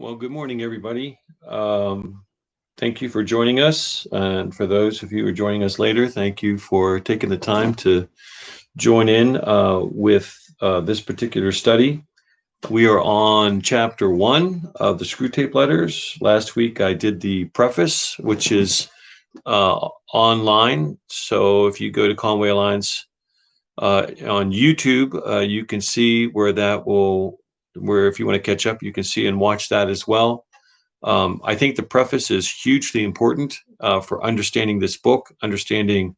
Well, good morning, everybody. Thank you for joining us. And for those of you who are joining us later, thank you for taking the time to join in with this particular study. We are on chapter 1 of the Screwtape Letters. Last week I did the preface, which is online. So if you go to Conway Alliance on YouTube, you can see where if you want to catch up, you can see and watch that as well. I think the preface is hugely important for understanding this book, understanding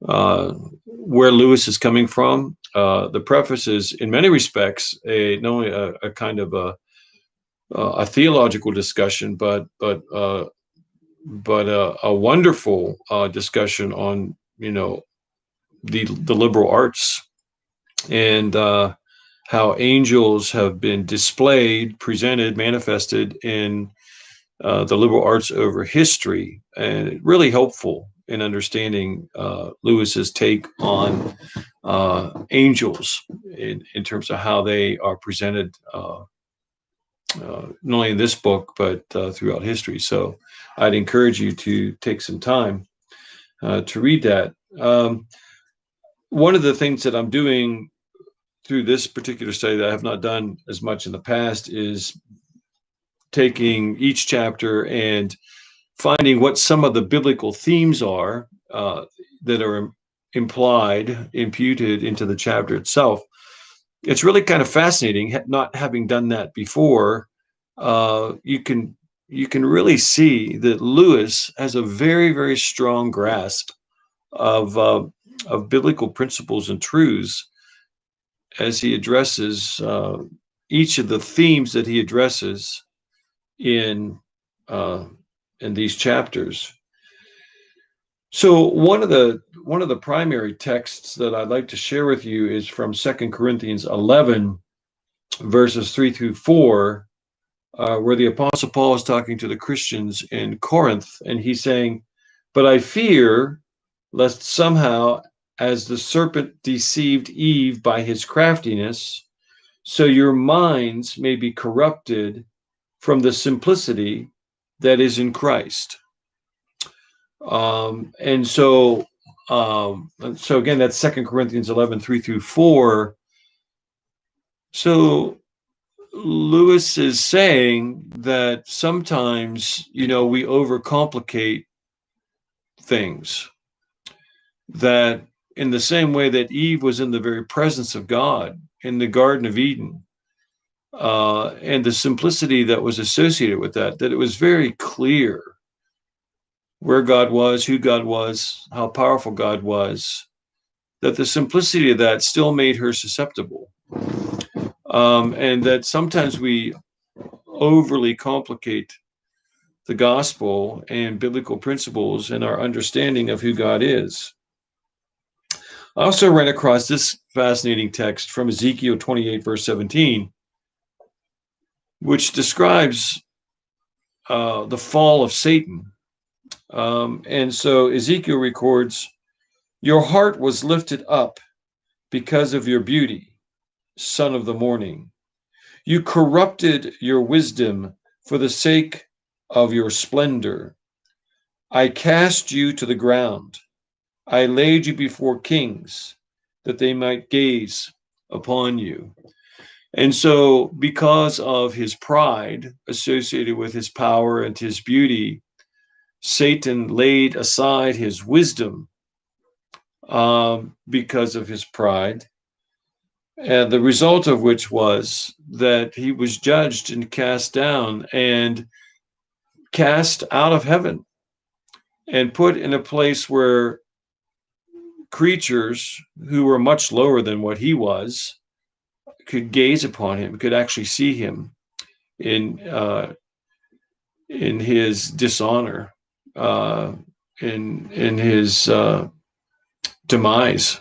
where Lewis is coming from. The preface is, in many respects, not only a kind of a theological discussion, but a wonderful discussion on the liberal arts and how angels have been displayed, presented, manifested in the liberal arts over history, and really helpful in understanding Lewis's take on angels in terms of how they are presented, not only in this book but throughout history. So I'd encourage you to take some time to read that. One of the things that I'm doing through this particular study that I have not done as much in the past is taking each chapter and finding what some of the biblical themes are that are imputed into the chapter itself. It's really kind of fascinating, not having done that before. You can really see that Lewis has a very, very strong grasp of biblical principles and truths as he addresses each of the themes that he addresses in these chapters. So one of the primary texts that I'd like to share with you is from 2 Corinthians 11, verses 3 through 4, where the Apostle Paul is talking to the Christians in Corinth, and he's saying, "But I fear lest somehow, as the serpent deceived Eve by his craftiness, so your minds may be corrupted from the simplicity that is in Christ." And so again, that's 2 Corinthians 11, 3 through 4. So Lewis is saying that sometimes, we overcomplicate things. That in the same way that Eve was in the very presence of God in the Garden of Eden, and the simplicity that was associated with that it was very clear where God was, who God was, how powerful God was, that the simplicity of that still made her susceptible. And that sometimes we overly complicate the gospel and biblical principles in our understanding of who God is. I also ran across this fascinating text from Ezekiel 28, verse 17, which describes the fall of Satan. And so Ezekiel records, "Your heart was lifted up because of your beauty, son of the morning. You corrupted your wisdom for the sake of your splendor. I cast you to the ground. I laid you before kings, that they might gaze upon you." And so because of his pride associated with his power and his beauty, Satan laid aside his wisdom because of his pride, and the result of which was that he was judged and cast down and cast out of heaven and put in a place where creatures who were much lower than what he was could gaze upon him, could actually see him in his dishonor, in his demise.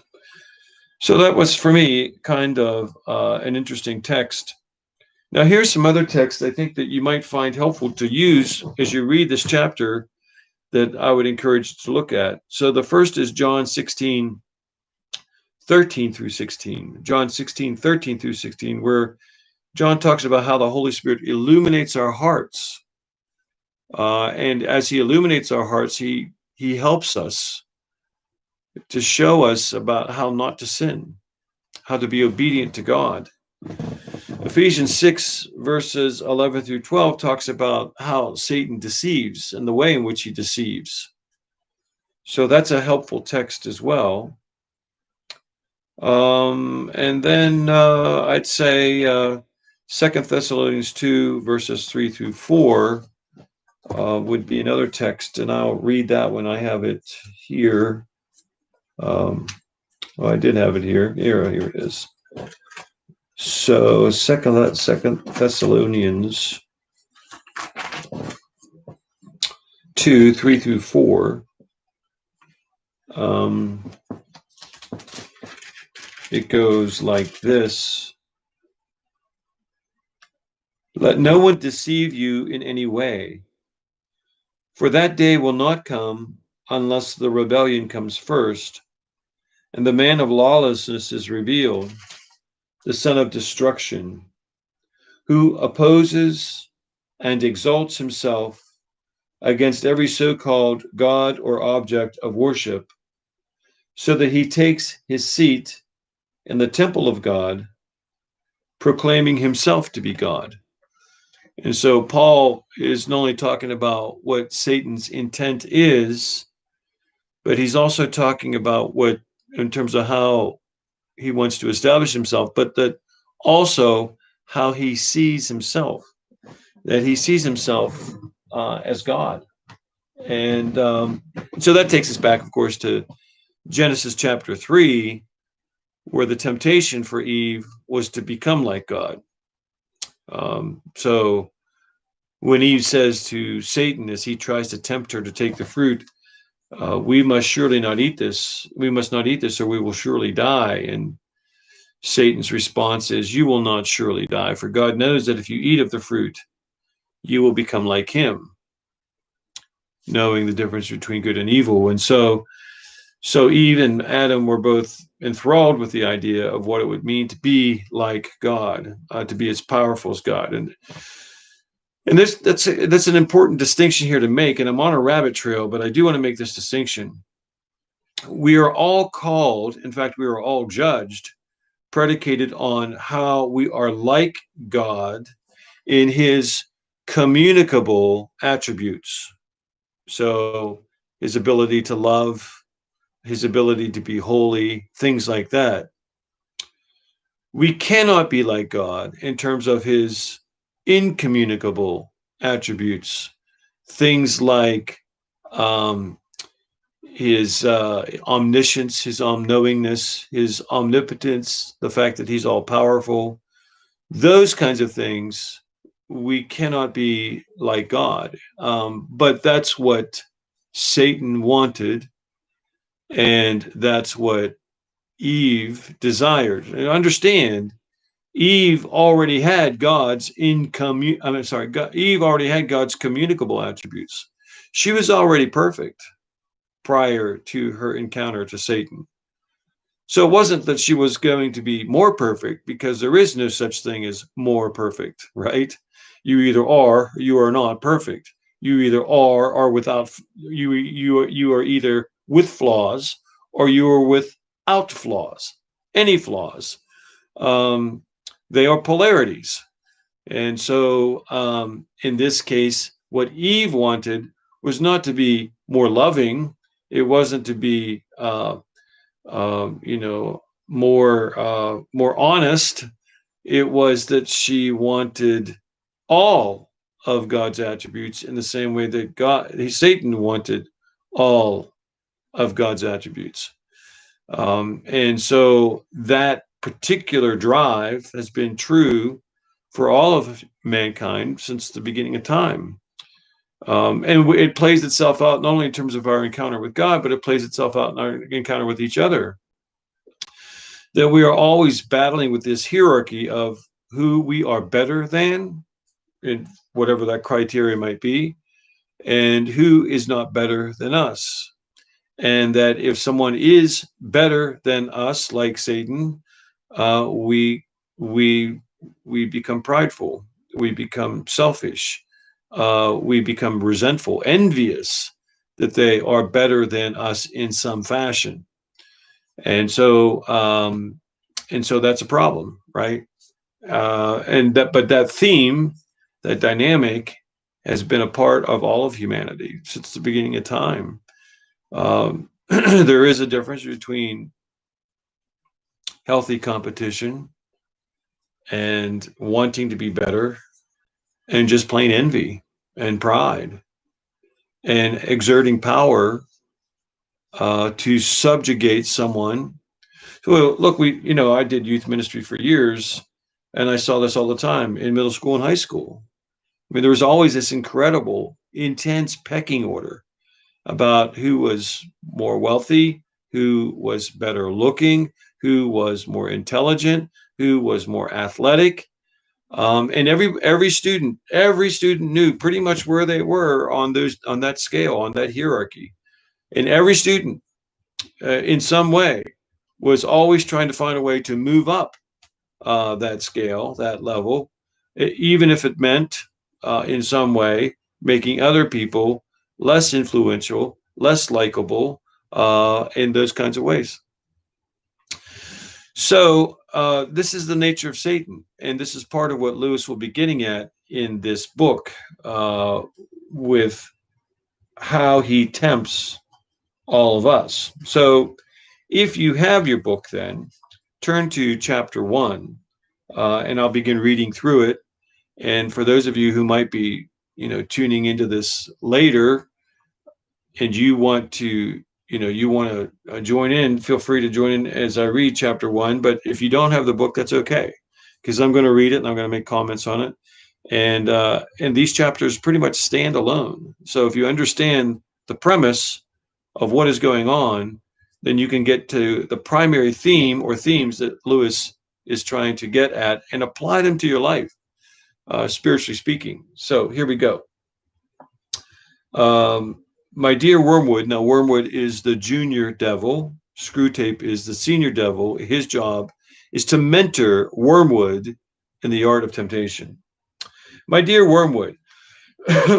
So that was, for me, kind of an interesting text. Now, here's some other texts I think that you might find helpful to use as you read this chapter that I would encourage you to look at. So the first is John 16, 13 through 16. John 16, 13 through 16, where John talks about how the Holy Spirit illuminates our hearts. And as he illuminates our hearts, he helps us to show us about how not to sin, how to be obedient to God. Ephesians 6, verses 11 through 12 talks about how Satan deceives and the way in which he deceives. So that's a helpful text as well. And then I'd say 2 Thessalonians 2, verses 3 through 4 would be another text, and I'll read that when I have it here. Well, I did have it here. Here it is. So Second Thessalonians 2, 3 through 4. It goes like this. Let no one deceive you in any way, for that day will not come unless the rebellion comes first, and the man of lawlessness is revealed, the son of destruction, who opposes and exalts himself against every so-called God or object of worship, so that he takes his seat in the temple of God, proclaiming himself to be God. And so Paul is not only talking about what Satan's intent is, but he's also talking about what, in terms of how he wants to establish himself, but that also how he sees himself, that he sees himself as God. And so that takes us back, of course, to Genesis chapter 3, where the temptation for Eve was to become like God. So when Eve says to Satan, as he tries to tempt her to take the fruit, we must surely not eat this. We must not eat this, or we will surely die. And Satan's response is, you will not surely die, for God knows that if you eat of the fruit, you will become like him, knowing the difference between good and evil. And so Eve and Adam were both enthralled with the idea of what it would mean to be like God, to be as powerful as God. And that's an important distinction here to make. And I'm on a rabbit trail, but I do want to make this distinction. We are all called, in fact, we are all judged, predicated on how we are like God in his communicable attributes. So his ability to love, his ability to be holy, things like that. We cannot be like God in terms of his incommunicable attributes, things like his omniscience, his omknowingness, his omnipotence, the fact that he's all powerful, those kinds of things. We cannot be like God. But that's what Satan wanted, and that's what Eve desired. And understand, Eve already had Eve already had God's communicable attributes. She was already perfect prior to her encounter to Satan. So it wasn't that she was going to be more perfect, because there is no such thing as more perfect, right? You either are or you are not perfect. You either are or without, you are either with flaws or you are without flaws, any flaws. They are polarities. And so in this case, what Eve wanted was not to be more loving. It wasn't to be, more honest. It was that she wanted all of God's attributes in the same way that Satan wanted all of God's attributes. And so that particular drive has been true for all of mankind since the beginning of time. And it plays itself out not only in terms of our encounter with God, but it plays itself out in our encounter with each other. That we are always battling with this hierarchy of who we are better than, in whatever that criteria might be, and who is not better than us. And that if someone is better than us, like Satan, we we become prideful, we become selfish, we become resentful, envious that they are better than us in some fashion. And so, that's a problem, right? But that theme, that dynamic, has been a part of all of humanity since the beginning of time. There is a difference between healthy competition and wanting to be better, and just plain envy and pride and exerting power to subjugate someone. So look, I did youth ministry for years, and I saw this all the time in middle school and high school. I mean, there was always this incredible, intense pecking order about who was more wealthy, who was better looking, who was more intelligent, who was more athletic. And every student knew pretty much where they were on that scale, on that hierarchy. And every student, in some way, was always trying to find a way to move up that scale, that level, even if it meant, in some way, making other people less influential, less likable, in those kinds of ways. So this is the nature of Satan, and this is part of what Lewis will be getting at in this book, with how he tempts all of us. So if you have your book, then turn to chapter 1, and I'll begin reading through it. And for those of you who might be, tuning into this later, and you want to join in, feel free to join in as I read chapter 1. But if you don't have the book, that's okay, because I'm going to read it and I'm going to make comments on it. And these chapters pretty much stand alone. So if you understand the premise of what is going on, then you can get to the primary theme or themes that Lewis is trying to get at and apply them to your life, spiritually speaking. So here we go. My dear Wormwood. Now, Wormwood is the junior devil. Screwtape is the senior devil. His job is to mentor Wormwood in the art of temptation. My dear Wormwood,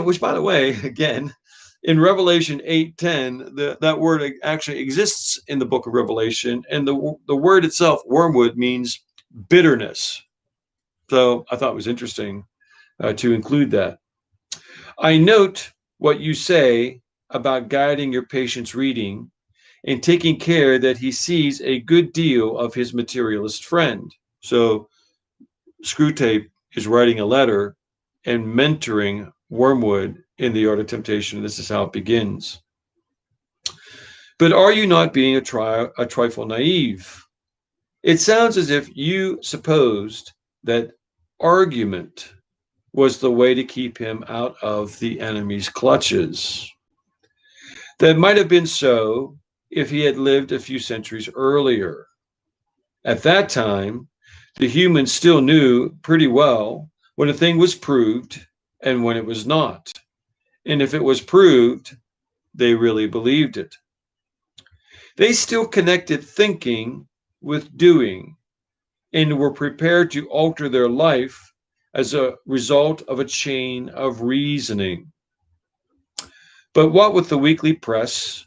which, by the way, again, in Revelation 8:10, that word actually exists in the book of Revelation, and the word itself, wormwood, means bitterness. So I thought it was interesting to include that. I note what you say about guiding your patient's reading and taking care that he sees a good deal of his materialist friend. So Screwtape is writing a letter and mentoring Wormwood in the art of temptation. This is how it begins. But are you not being a trifle naive? It sounds as if you supposed that argument was the way to keep him out of the enemy's clutches. That might have been so if he had lived a few centuries earlier. At that time, the humans still knew pretty well when a thing was proved and when it was not. And if it was proved, they really believed it. They still connected thinking with doing and were prepared to alter their life as a result of a chain of reasoning. But what with the weekly press?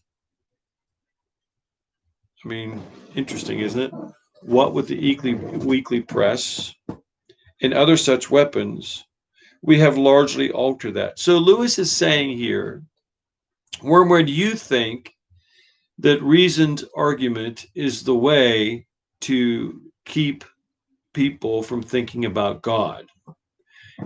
I mean, interesting, isn't it? What with the weekly press and other such weapons, we have largely altered that. So Lewis is saying here, Wormwood, you think that reasoned argument is the way to keep people from thinking about God.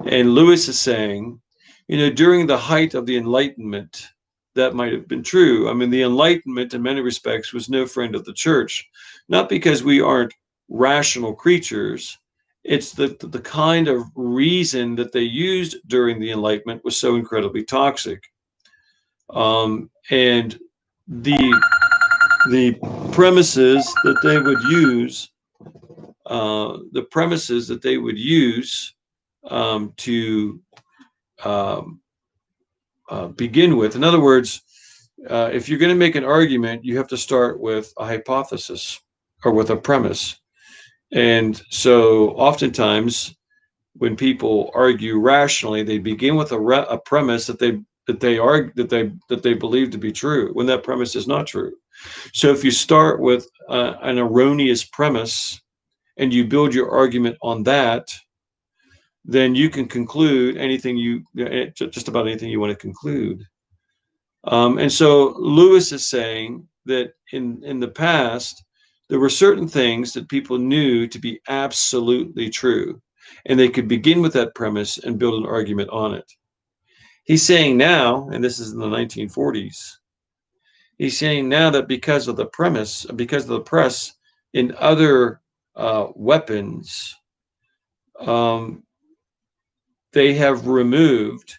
And Lewis is saying, during the height of the Enlightenment, that might have been true. I mean, the Enlightenment, in many respects, was no friend of the church, not because we aren't rational creatures. It's that the kind of reason that they used during the Enlightenment was so incredibly toxic. And the premises that they would use, to begin with. In other words, if you're going to make an argument, you have to start with a hypothesis or with a premise. And so oftentimes when people argue rationally, they begin with a premise that they believe to be true, when that premise is not true. So if you start with an erroneous premise and you build your argument on that, then you can conclude just about anything you want to conclude. And so Lewis is saying that in the past, there were certain things that people knew to be absolutely true, and they could begin with that premise and build an argument on it. He's saying now, and this is in the 1940s, he's saying now that because of the press in other weapons, um, they have removed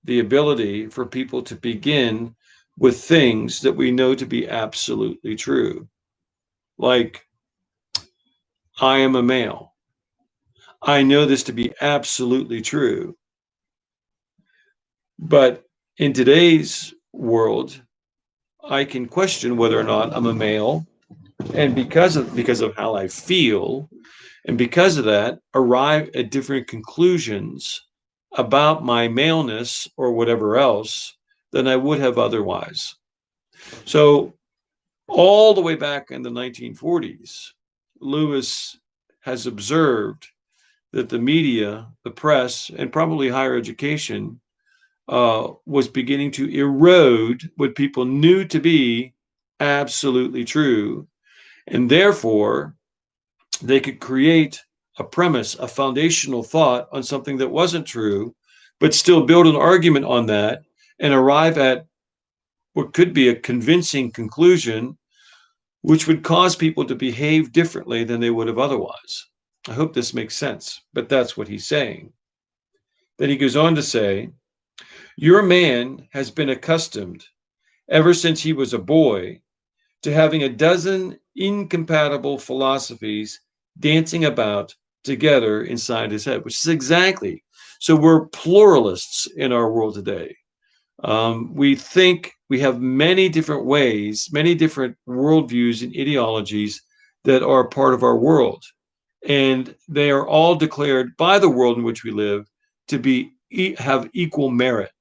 the ability for people to begin with things that we know to be absolutely true. Like, I am a male. I know this to be absolutely true. But in today's world, I can question whether or not I'm a male. And because of how I feel, and because of that, arrive at different conclusions about my maleness or whatever else than I would have otherwise. So, all the way back in the 1940s, Lewis has observed that the media, the press, and probably higher education was beginning to erode what people knew to be absolutely true. And therefore, they could create a premise, a foundational thought on something that wasn't true, but still build an argument on that and arrive at what could be a convincing conclusion, which would cause people to behave differently than they would have otherwise. I hope this makes sense, but that's what he's saying. Then he goes on to say, your man has been accustomed, ever since he was a boy, to having a dozen incompatible philosophies dancing about together inside his head, which is exactly. So we're pluralists in our world today. We think we have many different ways, many different worldviews and ideologies that are part of our world. And they are all declared by the world in which we live to be have equal merit.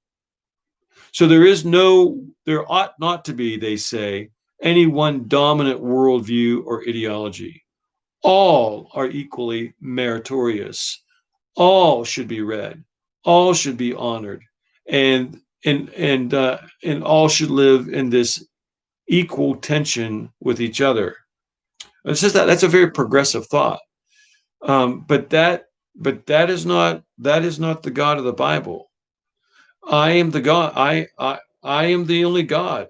So there ought not to be, they say, any one dominant worldview or ideology. All are equally meritorious. All should be read. All should be honored, and all should live in this equal tension with each other. It's just that's a very progressive thought, but that is not the God of the Bible. I am the God. I am the only God,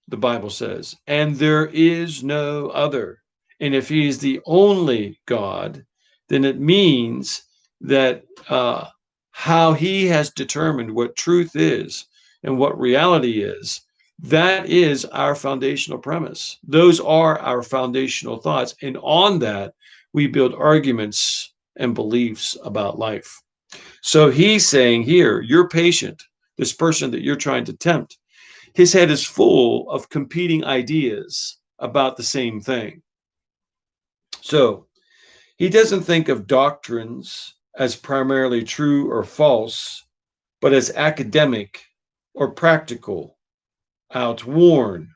the Bible says, and there is no other. And if he is the only God, then it means that how he has determined what truth is and what reality is, that is our foundational premise. Those are our foundational thoughts. And on that, we build arguments and beliefs about life. So he's saying here, your patient, this person that you're trying to tempt, his head is full of competing ideas about the same thing. So he doesn't think of doctrines as primarily true or false, but as academic or practical, outworn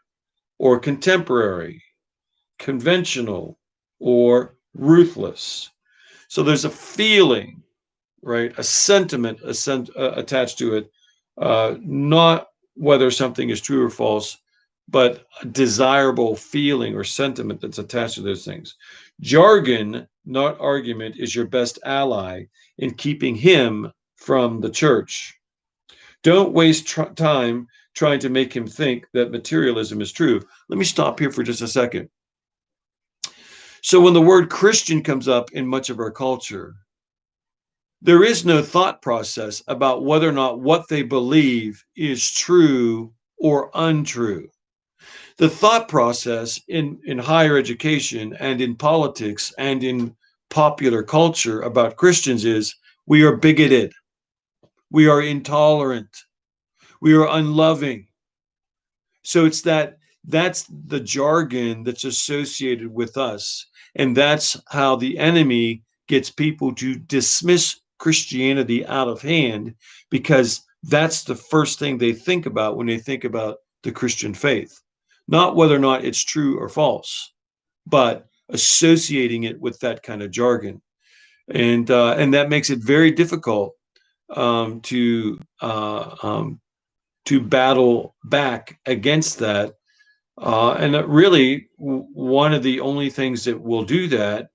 or contemporary, conventional or ruthless. So there's a feeling, right? A sentiment attached to it, not whether something is true or false, but a desirable feeling or sentiment that's attached to those things. Jargon, not argument, is your best ally in keeping him from the church. Don't waste time trying to make him think that materialism is true. Let me stop here for just a second. So when the word Christian comes up in much of our culture, there is no thought process about whether or not what they believe is true or untrue. The thought process in higher education and in politics and in popular culture about Christians is we are bigoted, we are intolerant, we are unloving. So that's the jargon that's associated with us. And that's how the enemy gets people to dismiss Christianity out of hand, because that's the first thing they think about when they think about the Christian faith. Not whether or not it's true or false, but associating it with that kind of jargon. And that makes it very difficult um, to uh, um, to battle back against that. And really, one of the only things that will do that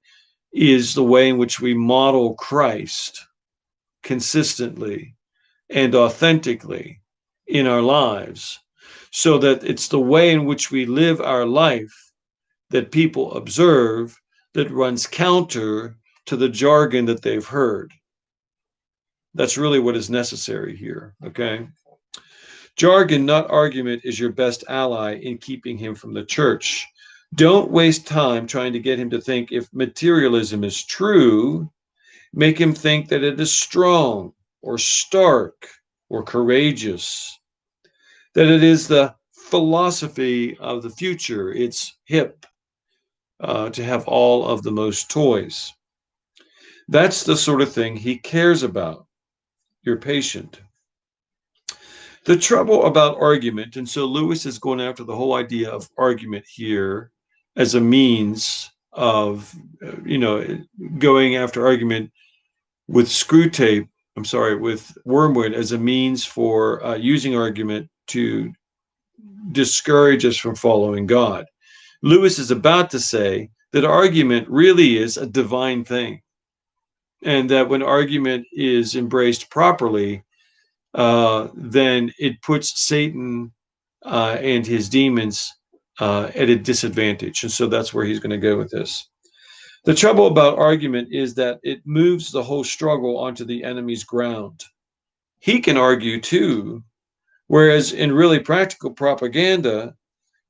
is the way in which we model Christ consistently and authentically in our lives, so that it's the way in which we live our life that people observe that runs counter to the jargon that they've heard. That's really what is necessary here, okay? Jargon, not argument, is your best ally in keeping him from the church. Don't waste time trying to get him to think if materialism is true. Make him think that it is strong or stark or courageous, that it is the philosophy of the future. It's hip to have all of the most toys. That's the sort of thing he cares about. You're patient. The trouble about argument, and so Lewis is going after the whole idea of argument here as a means of, going after argument with Screwtape, with Wormwood as a means for using argument to discourage us from following God. Lewis is about to say that argument really is a divine thing, and that when argument is embraced properly, then it puts Satan and his demons at a disadvantage. And so that's where he's going to go with this. The trouble about argument is that it moves the whole struggle onto the enemy's ground. He can argue too, whereas in really practical propaganda,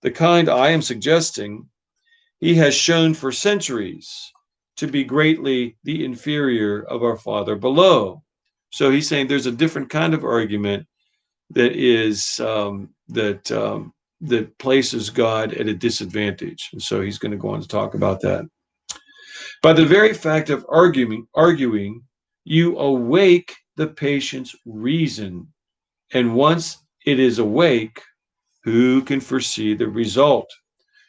the kind I am suggesting, he has shown for centuries to be greatly the inferior of our Father below. So he's saying there's a different kind of argument that is that places God at a disadvantage, and so he's going to go on to talk about that. By the very fact of arguing, you awake the patient's reason, and once it is awake, who can foresee the result?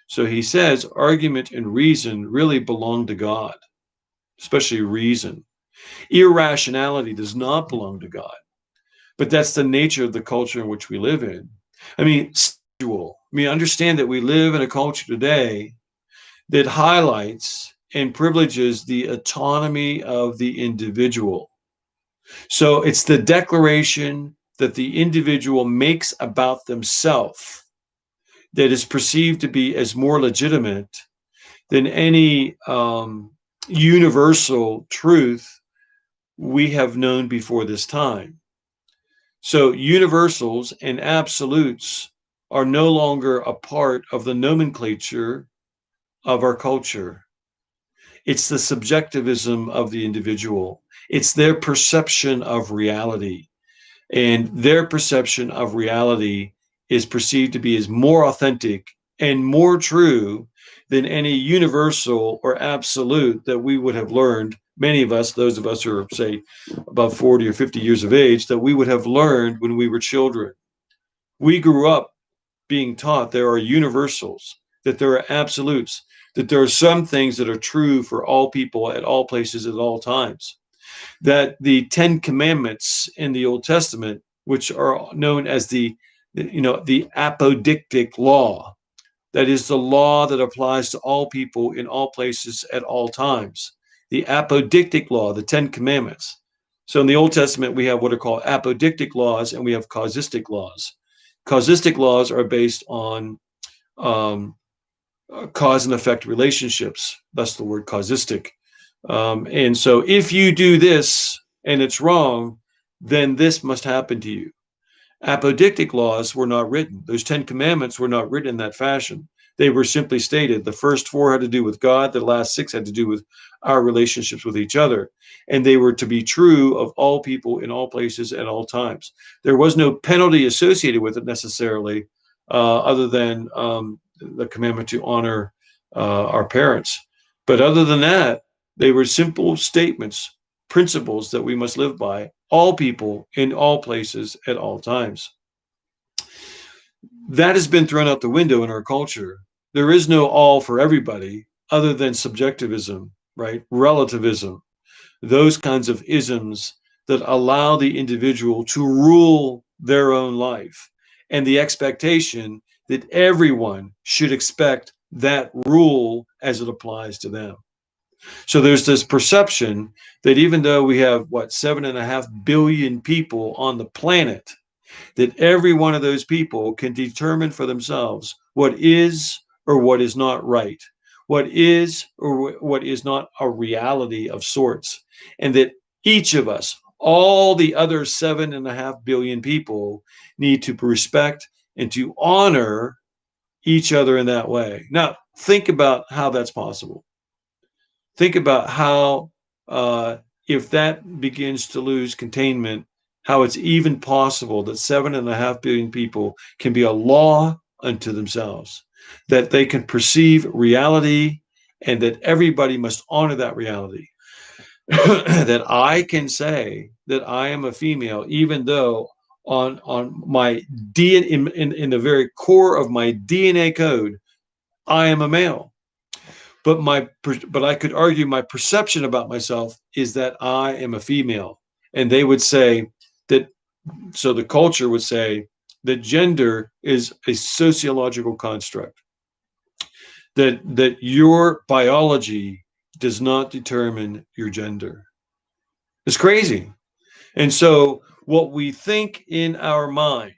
So he says argument and reason really belong to God, especially reason. Irrationality does not belong to God, but that's the nature of the culture in which we live in. Understand that we live in a culture today that highlights and privileges the autonomy of the individual. So it's the declaration that the individual makes about themselves that is perceived to be as more legitimate than any universal truth we have known before this time. So universals and absolutes are no longer a part of the nomenclature of our culture. It's the subjectivism of the individual. It's their perception of reality. And their perception of reality is perceived to be as more authentic and more true than any universal or absolute that we would have learned, many of us, those of us who are, say, about 40 or 50 years of age, that we would have learned when we were children. We grew up being taught there are universals, that there are absolutes, that there are some things that are true for all people at all places at all times. That the 10 Commandments in the Old Testament, which are known as the apodictic law, that is the law that applies to all people in all places at all times. The apodictic law, the 10 Commandments. So in the Old Testament, we have what are called apodictic laws, and we have causistic laws. Causistic laws are based on cause and effect relationships. That's the word causistic. And so if you do this and it's wrong, then this must happen to you. Apodictic laws were not written. Those 10 Commandments were not written in that fashion. They were simply stated. The first 4 had to do with God. The last 6 had to do with our relationships with each other. And they were to be true of all people in all places at all times. There was no penalty associated with it necessarily, other than the commandment to honor our parents. But other than that, they were simple statements, principles that we must live by, all people in all places at all times. That has been thrown out the window in our culture. There is no all for everybody other than subjectivism, right? Relativism, those kinds of isms that allow the individual to rule their own life, and the expectation that everyone should expect that rule as it applies to them. So there's this perception that even though we have, what, 7.5 billion people on the planet, that every one of those people can determine for themselves what is or what is not right, what is or what is not a reality of sorts, and that each of us, all the other 7.5 billion people, need to respect and to honor each other in that way. Now, think about how that's possible. Think about how, if that begins to lose containment, how it's even possible that 7.5 billion people can be a law unto themselves, that they can perceive reality, and that everybody must honor that reality. That I can say that I am a female, even though on my DNA, in the very core of my DNA code, I am a male. But I could argue my perception about myself is that I am a female, and they would say that. So the culture would say that gender is a sociological construct, that your biology does not determine your gender. It's crazy. And so what we think in our mind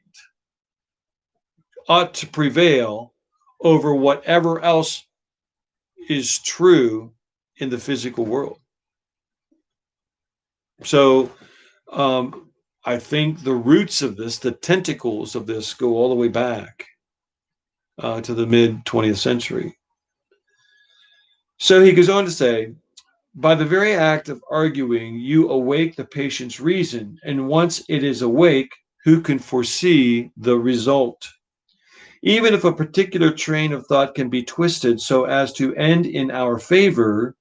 ought to prevail over whatever else is true in the physical world. So I think the roots of this, the tentacles of this, go all the way back to the mid 20th century. So he goes on to say, by the very act of arguing, you awake the patient's reason, and once it is awake, who can foresee the result? Even if a particular train of thought can be twisted so as to end in our favor,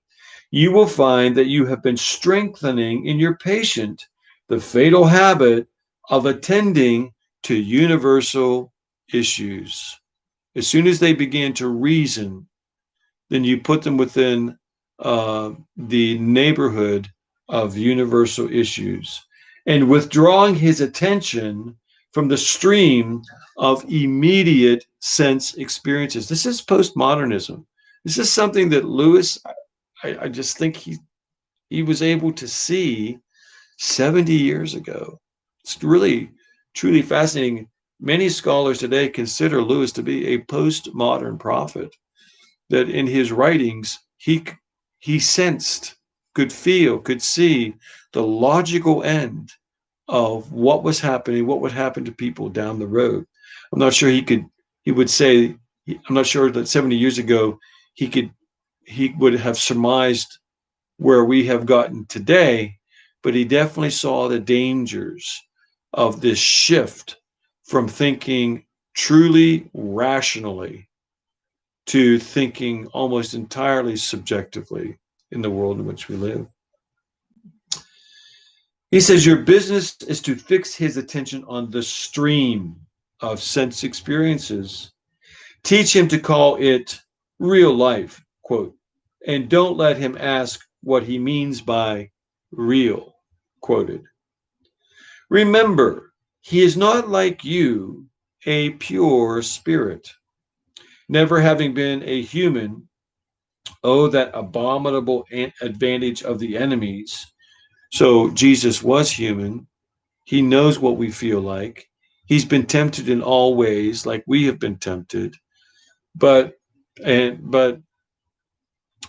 you will find that you have been strengthening in your patient the fatal habit of attending to universal issues. As soon as they begin to reason, then you put them within the neighborhood of universal issues, and withdrawing his attention from the stream of immediate sense experiences. This is postmodernism. This is something that Lewis, I just think he was able to see 70 years ago. It's really, truly fascinating. Many scholars today consider Lewis to be a postmodern prophet, that in his writings, he sensed, could feel, could see the logical end of what was happening, what would happen to people down the road. I'm not sure he would say, I'm not sure that 70 years ago, he would have surmised where we have gotten today, but he definitely saw the dangers of this shift from thinking truly rationally to thinking almost entirely subjectively in the world in which we live. He says your business is to fix his attention on the stream of sense experiences. Teach him to call it real life, quote, and don't let him ask what he means by real, quoted. Remember, he is not like you, a pure spirit. Never having been a human, oh, that abominable advantage of the enemies. So Jesus was human. He knows what we feel like. He's been tempted in all ways, like we have been tempted. But in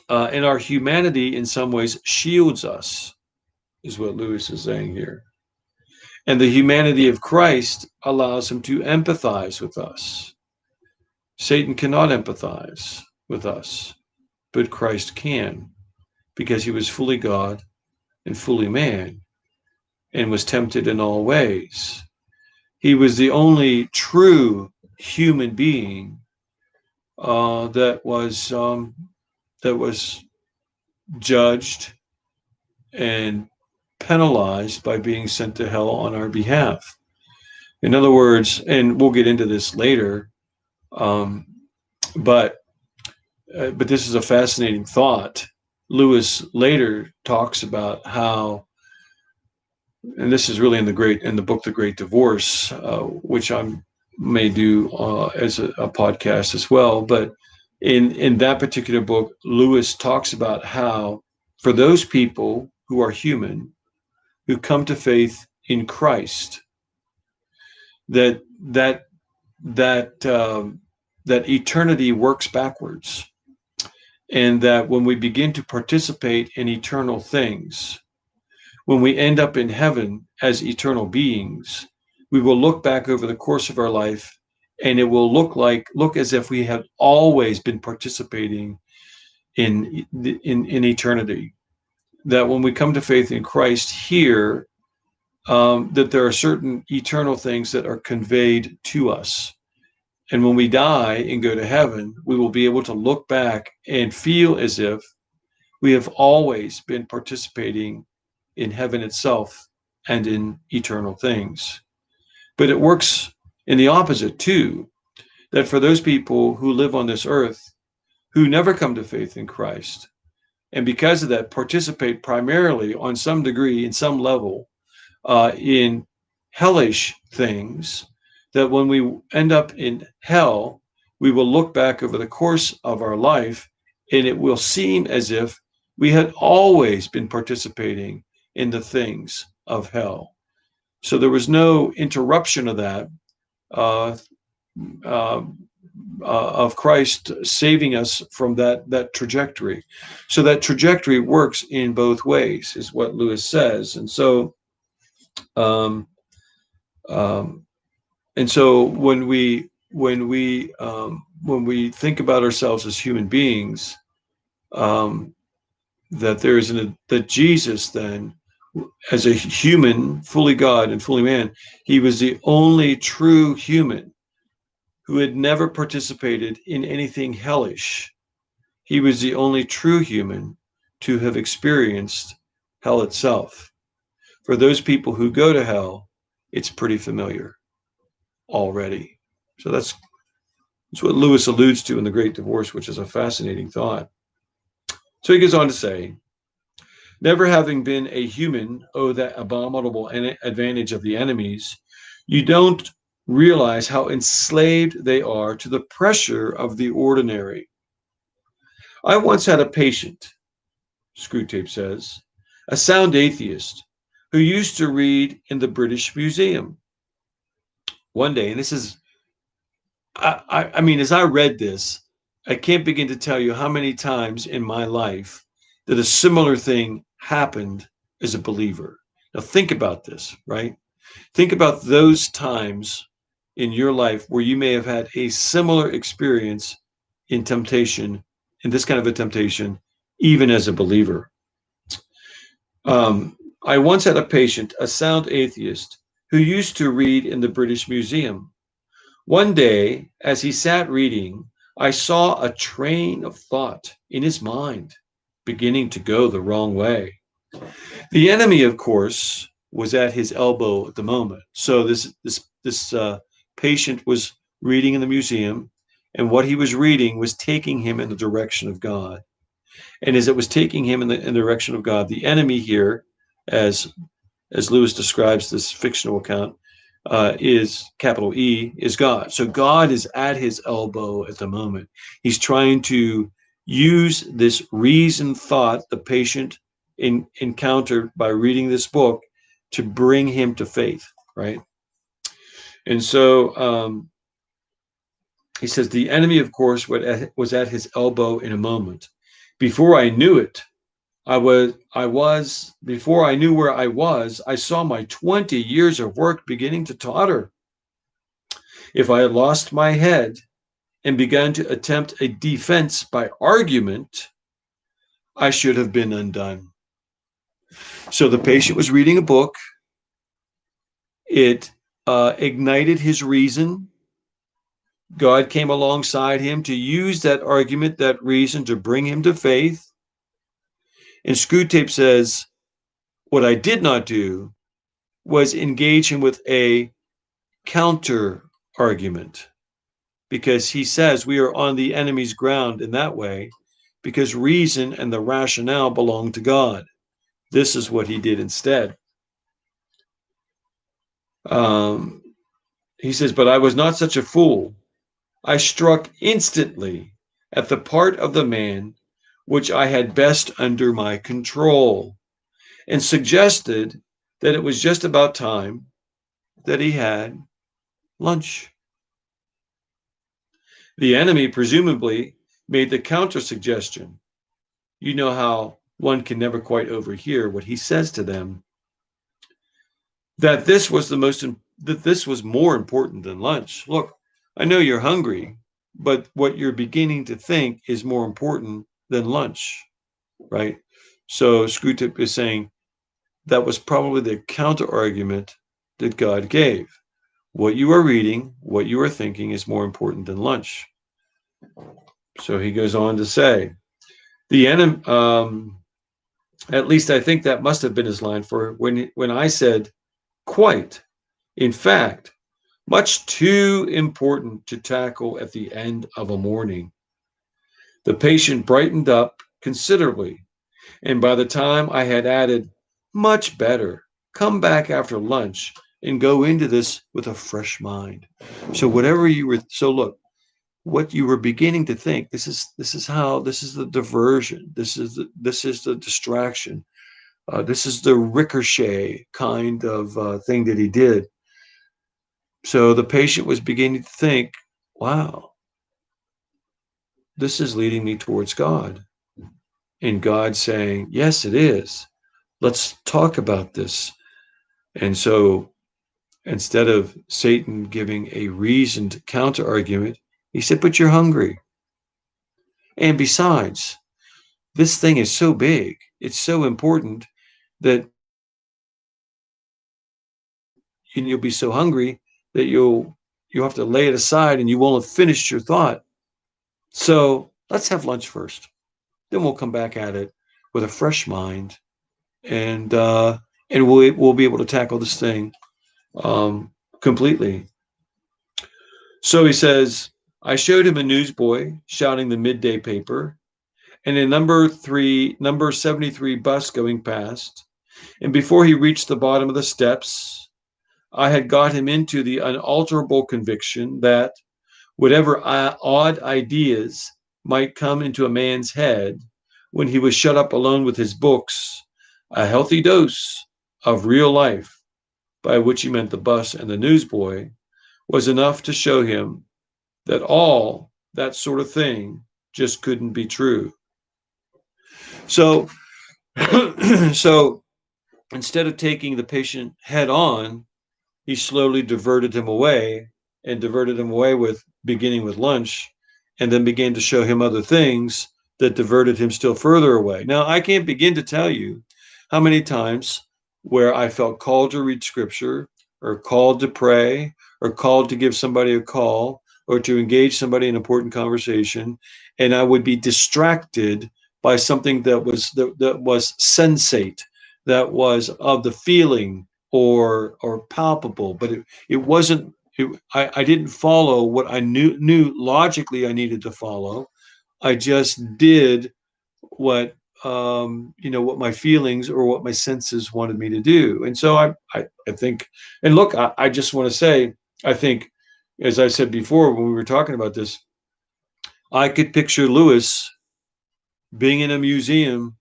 our humanity, in some ways, shields us, is what Lewis is saying here. And the humanity of Christ allows him to empathize with us. Satan cannot empathize with us, but Christ can, because he was fully God and fully man and was tempted in all ways. He was the only true human being that was judged and penalized by being sent to hell on our behalf. In other words, and we'll get into this later, um, but this is a fascinating thought. Lewis later talks about how, and this is really in the book The Great Divorce, which I may do as a podcast as well. But in that particular book, Lewis talks about how for those people who are human, who come to faith in Christ, that that that eternity works backwards, and that when we begin to participate in eternal things, when we end up in heaven as eternal beings, we will look back over the course of our life, and it will look as if we had always been participating in eternity. That when we come to faith in Christ here, that there are certain eternal things that are conveyed to us. And when we die and go to heaven, we will be able to look back and feel as if we have always been participating in heaven itself and in eternal things. But it works in the opposite too, that for those people who live on this earth, who never come to faith in Christ, and because of that participate primarily on some degree, in some level, in hellish things, that when we end up in hell, we will look back over the course of our life, and it will seem as if we had always been participating in the things of hell. So there was no interruption of that, of Christ saving us from that trajectory. So that trajectory works in both ways, is what Lewis says. And so, um, um, when we think about ourselves as human beings, that Jesus then, as a human, fully God and fully man, he was the only true human who had never participated in anything hellish. He was the only true human to have experienced hell itself. For those people who go to hell, it's pretty familiar already. So that's what Lewis alludes to in The Great Divorce, which is a fascinating thought. So he goes on to say, never having been a human, oh, that abominable advantage of the enemies, you don't realize how enslaved they are to the pressure of the ordinary. I once had a patient, Screwtape says, a sound atheist, who used to read in the British Museum. One day, and this is, I mean, as I read this, I can't begin to tell you how many times in my life that a similar thing happened as a believer. Now think about this, right? Think about those times in your life where you may have had a similar experience in temptation, in this kind of a temptation, even as a believer. I once had a patient, a sound atheist, who used to read in the British Museum. One day, as he sat reading, I saw a train of thought in his mind beginning to go the wrong way. The enemy, of course, was at his elbow at the moment. So this patient was reading in the museum, and what he was reading was taking him in the direction of God. And as it was taking him in the direction of God, the enemy here, as Lewis describes this fictional account, is capital E, is God. So God is at his elbow at the moment. He's trying to use this reasoned thought the patient encountered by reading this book to bring him to faith, right? And so he says, the enemy, of course, was at his elbow in a moment. Before I knew it, before I knew where I was, I saw my 20 years of work beginning to totter. If I had lost my head and begun to attempt a defense by argument, I should have been undone. So the patient was reading a book. It ignited his reason. God came alongside him to use that argument, that reason, to bring him to faith. And Screwtape says, what I did not do was engage him with a counter argument, because he says we are on the enemy's ground in that way because reason and the rationale belong to God. This is what he did instead. Um, he says, but I was not such a fool. I struck instantly at the part of the man which I had best under my control, and suggested that it was just about time that he had lunch. The enemy presumably made the counter suggestion. You know how one can never quite overhear what he says to them, that this was more important than lunch. Look, I know you're hungry, but what you're beginning to think is more important than lunch, right? So Screwtape is saying that was probably the counter argument that God gave. What you are reading, what you are thinking is more important than lunch. So he goes on to say, the enemy, at least I think that must have been his line, for when I said, quite, in fact, much too important to tackle at the end of a morning. The patient brightened up considerably, and by the time I had added, much better, come back after lunch and go into this with a fresh mind. So whatever you were, so look, what you were beginning to think, this is the diversion, this is the distraction, this is the ricochet kind of thing that he did. So the patient was beginning to think, wow, this is leading me towards God. And God saying, yes, it is. Let's talk about this. And so instead of Satan giving a reasoned counter argument, he said, but you're hungry. And besides, this thing is so big, it's so important that you'll be so hungry that you'll have to lay it aside and you won't have finished your thought. So let's have lunch first. Then we'll come back at it with a fresh mind, and we'll be able to tackle this thing completely. So he says, I showed him a newsboy shouting the midday paper, and a number 73 bus going past. And before he reached the bottom of the steps, I had got him into the unalterable conviction that whatever odd ideas might come into a man's head when he was shut up alone with his books, a healthy dose of real life, by which he meant the bus and the newsboy, was enough to show him that all that sort of thing just couldn't be true. So, so instead of taking the patient head on, he slowly diverted him away, and diverted him away with beginning with lunch, and then began to show him other things that diverted him still further away. Now, I can't begin to tell you how many times where I felt called to read scripture, or called to pray, or called to give somebody a call, or to engage somebody in important conversation, and I would be distracted by something that was sensate, that was of the feeling, or palpable, but it wasn't. I didn't follow what I knew logically I needed to follow. I just did what what my feelings or what my senses wanted me to do. And so I think, and look, I just want to say, I think, as I said before when we were talking about this, I could picture Lewis being in a museum,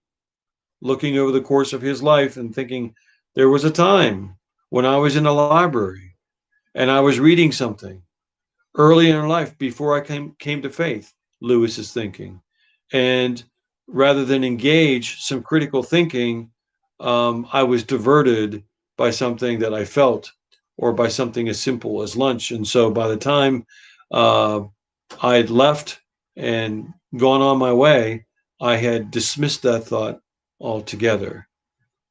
looking over the course of his life and thinking, there was a time when I was in a library and I was reading something early in life before I came to faith, Lewis is thinking. And rather than engage some critical thinking, I was diverted by something that I felt, or by something as simple as lunch. And so by the time I'd left and gone on my way, I had dismissed that thought altogether.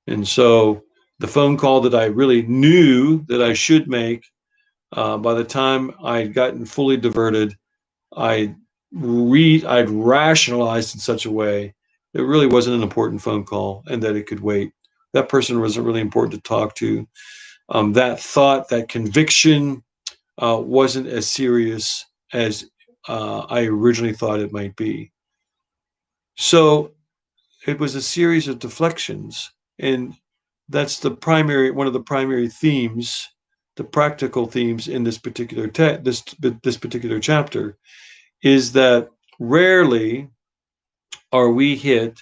And so the phone call that I really knew that I should make, by the time I'd gotten fully diverted, I'd rationalized in such a way it really wasn't an important phone call and that it could wait. That person wasn't really important to talk to. That thought, that conviction wasn't as serious as I originally thought it might be. So it was a series of deflections, and that's one of the primary themes, the practical themes in this particular this particular chapter, is that rarely are we hit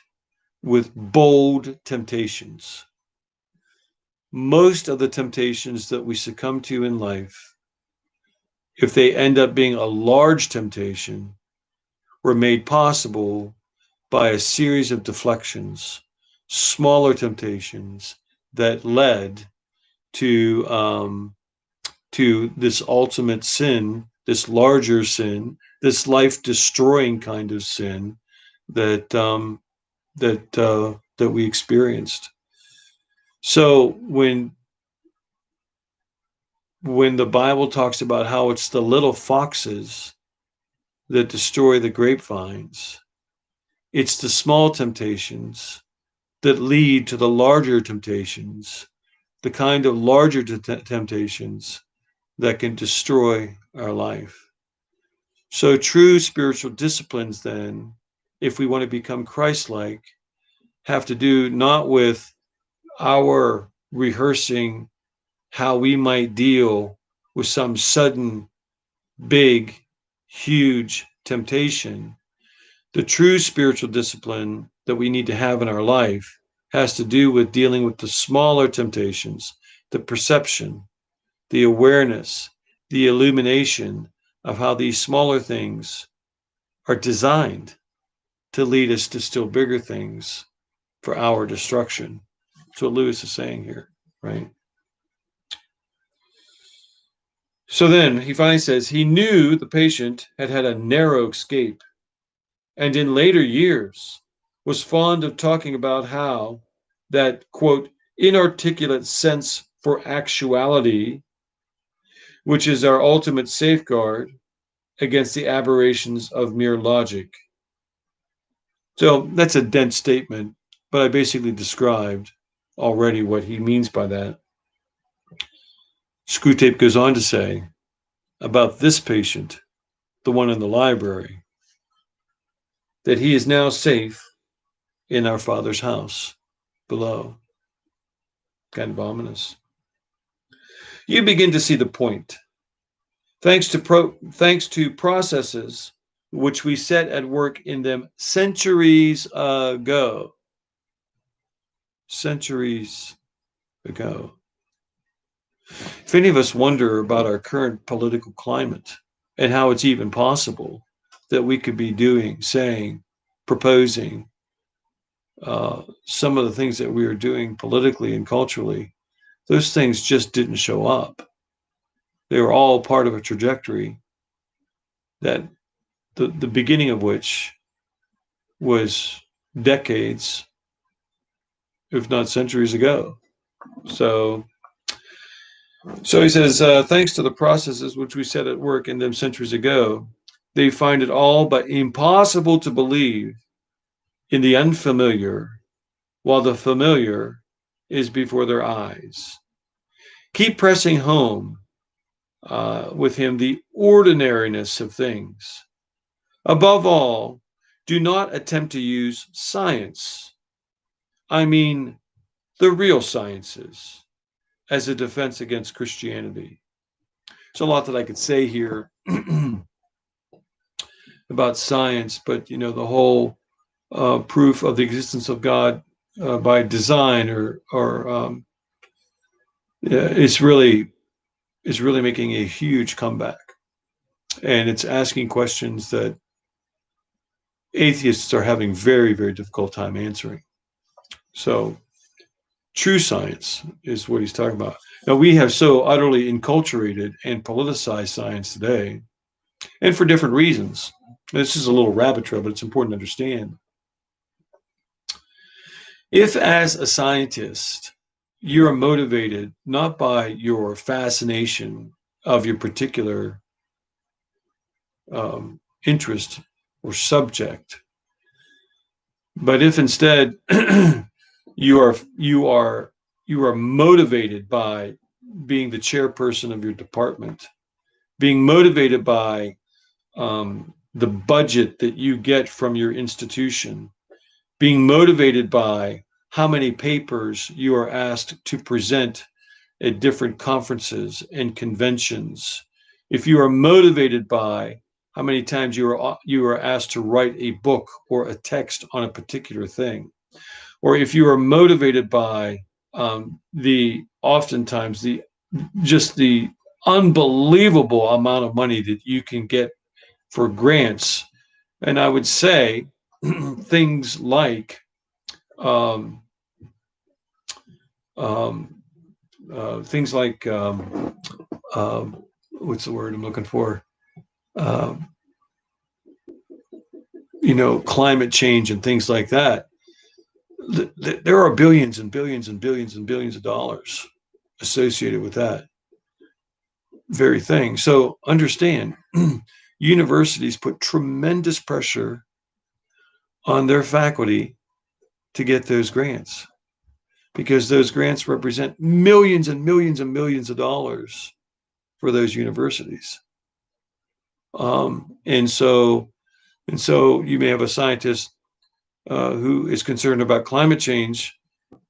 with bold temptations. Most of the temptations that we succumb to in life, if they end up being a large temptation, were made possible by a series of deflections, smaller temptations that led to this ultimate sin, this larger sin, this life-destroying kind of sin that that we experienced. So when the Bible talks about how it's the little foxes that destroy the grapevines, it's the small temptations that lead to the larger temptations, the kind of larger temptations that can destroy our life. So true spiritual disciplines, then, if we want to become Christ-like, have to do not with our rehearsing how we might deal with some sudden, big, huge temptation. The true spiritual discipline that we need to have in our life has to do with dealing with the smaller temptations, the perception, the awareness, the illumination of how these smaller things are designed to lead us to still bigger things for our destruction. That's what Lewis is saying here, right? So then he finally says he knew the patient had had a narrow escape, and in later years was fond of talking about how that, quote, inarticulate sense for actuality, which is our ultimate safeguard against the aberrations of mere logic. So that's a dense statement, but I basically described already what he means by that. Screwtape goes on to say about this patient, the one in the library, that he is now safe in our Father's house below. Kind of ominous. You begin to see the point. Thanks to processes which we set at work in them centuries ago. Centuries ago. If any of us wonder about our current political climate and how it's even possible that we could be saying, proposing some of the things that we are doing politically and culturally, those things just didn't show up. They were all part of a trajectory that the beginning of which was decades, if not centuries ago. So he says, thanks to the processes which we set at work in them centuries ago, they find it all but impossible to believe in the unfamiliar, while the familiar is before their eyes. Keep pressing home with him the ordinariness of things. Above all, do not attempt to use science, I mean the real sciences, as a defense against Christianity. There's a lot that I could say here about science, but the whole proof of the existence of God by design is really making a huge comeback, and it's asking questions that atheists are having very, very difficult time answering. So true science is what he's talking about. Now, we have so utterly enculturated and politicized science today, and for different reasons. This is a little rabbit trail, but it's important to understand. If, as a scientist, you're motivated not by your fascination of your particular interest or subject, But if instead you are motivated by being the chairperson of your department, being motivated by the budget that you get from your institution, being motivated by how many papers you are asked to present at different conferences and conventions, if you are motivated by how many times you are asked to write a book or a text on a particular thing, or if you are motivated by the oftentimes the just the unbelievable amount of money that you can get for grants, and I would say things like um, um, things like what's the word I'm looking for? Uh, climate change and things like that. There are billions and billions and billions and billions of dollars associated with that very thing. So understand, universities put tremendous pressure on their faculty to get those grants, because those grants represent millions and millions and millions of dollars for those universities. And so you may have a scientist who is concerned about climate change,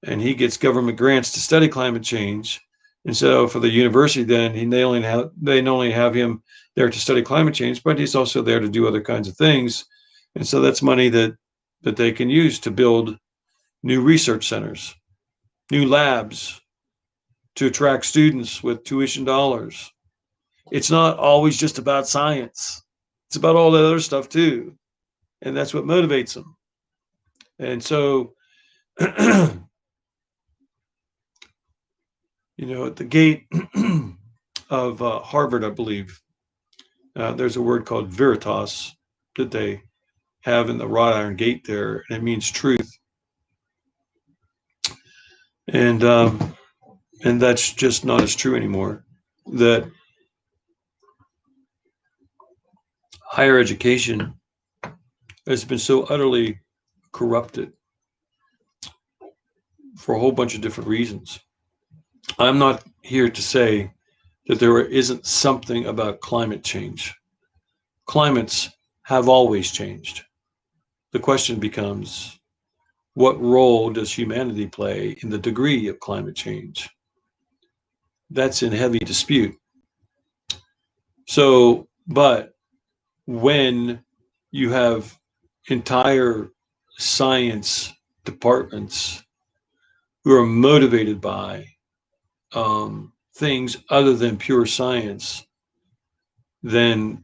and he gets government grants to study climate change. And so for the university, then they not only have him there to study climate change, but he's also there to do other kinds of things. And so that's money that they can use to build new research centers, new labs, to attract students with tuition dollars. It's not always just about science. It's about all that other stuff too. And that's what motivates them. And so, at the gate of Harvard, I believe, there's a word called veritas that they have in the wrought iron gate there, and it means truth. And that's just not as true anymore. That higher education has been so utterly corrupted for a whole bunch of different reasons. I'm not here to say that there isn't something about climate change. Climates have always changed. The question becomes, what role does humanity play in the degree of climate change? That's in heavy dispute. So, but when you have entire science departments who are motivated by things other than pure science, then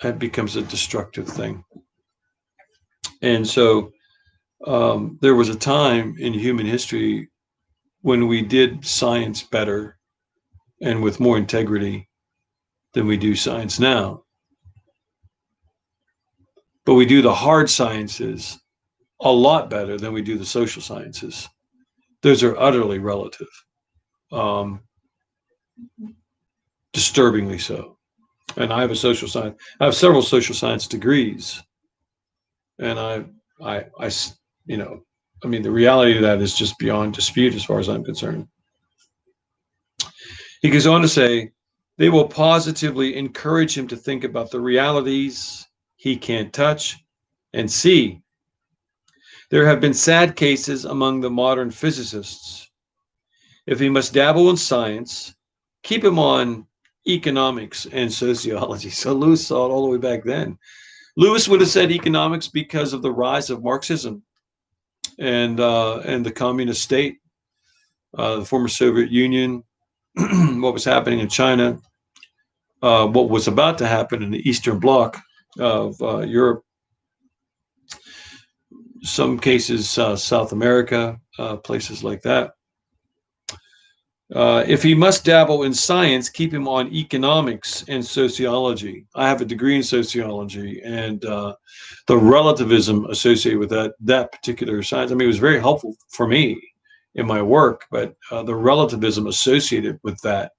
it becomes a destructive thing. And so there was a time in human history when we did science better and with more integrity than we do science now. But we do the hard sciences a lot better than we do the social sciences. Those are utterly relative, disturbingly so. And I have several social science degrees, and the reality of that is just beyond dispute as far as I'm concerned. He goes on to say, they will positively encourage him to think about the realities he can't touch and see. There have been sad cases among the modern physicists. If he must dabble in science, keep him on economics and sociology. So Lewis saw it all the way back then. Lewis would have said economics because of the rise of Marxism and the communist state, the former Soviet Union, what was happening in China, what was about to happen in the Eastern Bloc of Europe, some cases South America, places like that. If he must dabble in science, keep him on economics and sociology. I have a degree in sociology, and the relativism associated with that particular science, it was very helpful for me in my work, but the relativism associated with that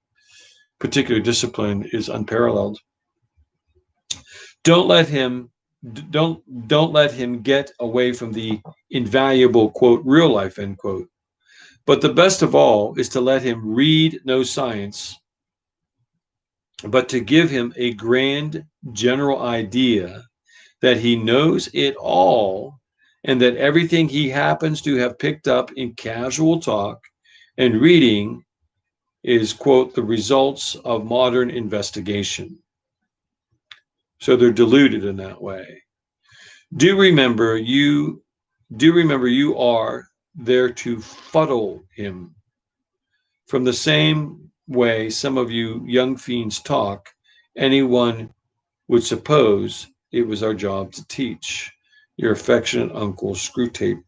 particular discipline is unparalleled. Don't let him don't let him get away from the invaluable quote real life end quote. But the best of all is to let him read no science, but to give him a grand general idea that he knows it all and that everything he happens to have picked up in casual talk and reading is, quote, the results of modern investigation. So they're diluted in that way. Do remember you are there to fuddle him. From the same way some of you young fiends talk, anyone would suppose it was our job to teach. Your affectionate uncle, Screwtape.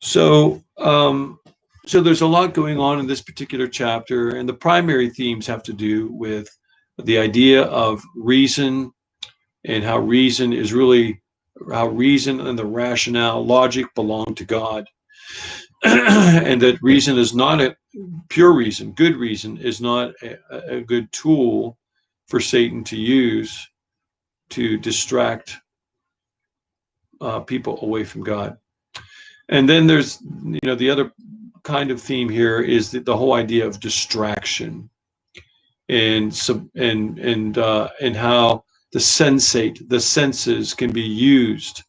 So, so there's a lot going on in this particular chapter, and the primary themes have to do with the idea of reason and how reason and the rationale, logic belong to God, and that reason is not a pure reason, good reason is not a good tool for Satan to use to distract people away from God. And then there's, the other kind of theme here is the whole idea of distraction and how the senses can be used,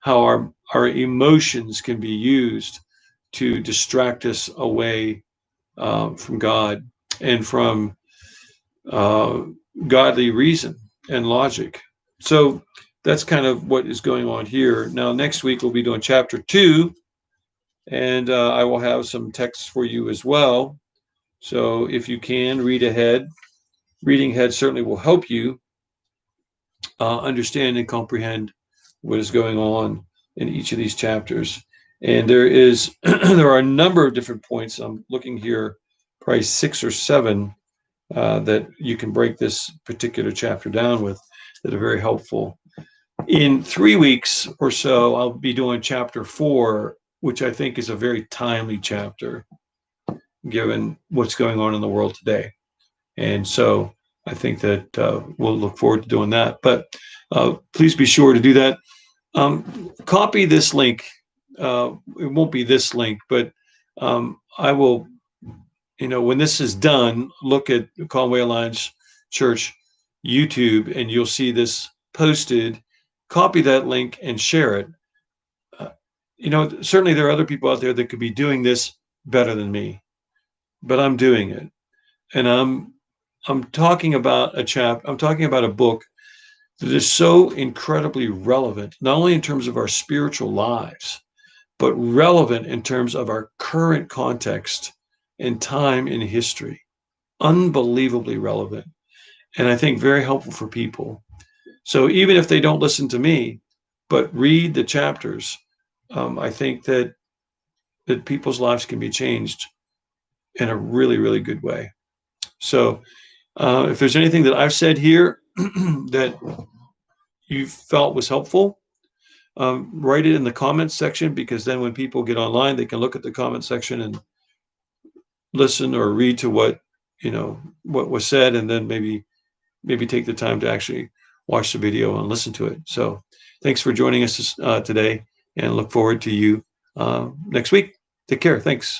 how our emotions can be used to distract us away from God and from godly reason and logic. So that's kind of what is going on here. Now, next week we'll be doing chapter 2, and I will have some texts for you as well. So if you can read ahead, reading ahead certainly will help you understand and comprehend what is going on in each of these chapters. And there are a number of different points. I'm looking here, probably 6 or 7 that you can break this particular chapter down with that are very helpful. In 3 weeks or so, I'll be doing chapter 4, which I think is a very timely chapter, given what's going on in the world today. And so I think that we'll look forward to doing that. But please be sure to do that. Copy this link. It won't be this link, but I will, when this is done, look at Conway Alliance Church YouTube, and you'll see this posted. Copy that link and share it. Certainly there are other people out there that could be doing this better than me, but I'm doing it. And I'm talking about a book that is so incredibly relevant, not only in terms of our spiritual lives, but relevant in terms of our current context and time in history. Unbelievably relevant. And I think very helpful for people. So even if they don't listen to me, but read the chapters, I think that people's lives can be changed in a really, really good way. So if there's anything that I've said here that you felt was helpful, write it in the comments section, because then when people get online, they can look at the comment section and listen or read to what was said, and then maybe take the time to actually watch the video and listen to it. So thanks for joining us today, and look forward to you next week. Take care. Thanks.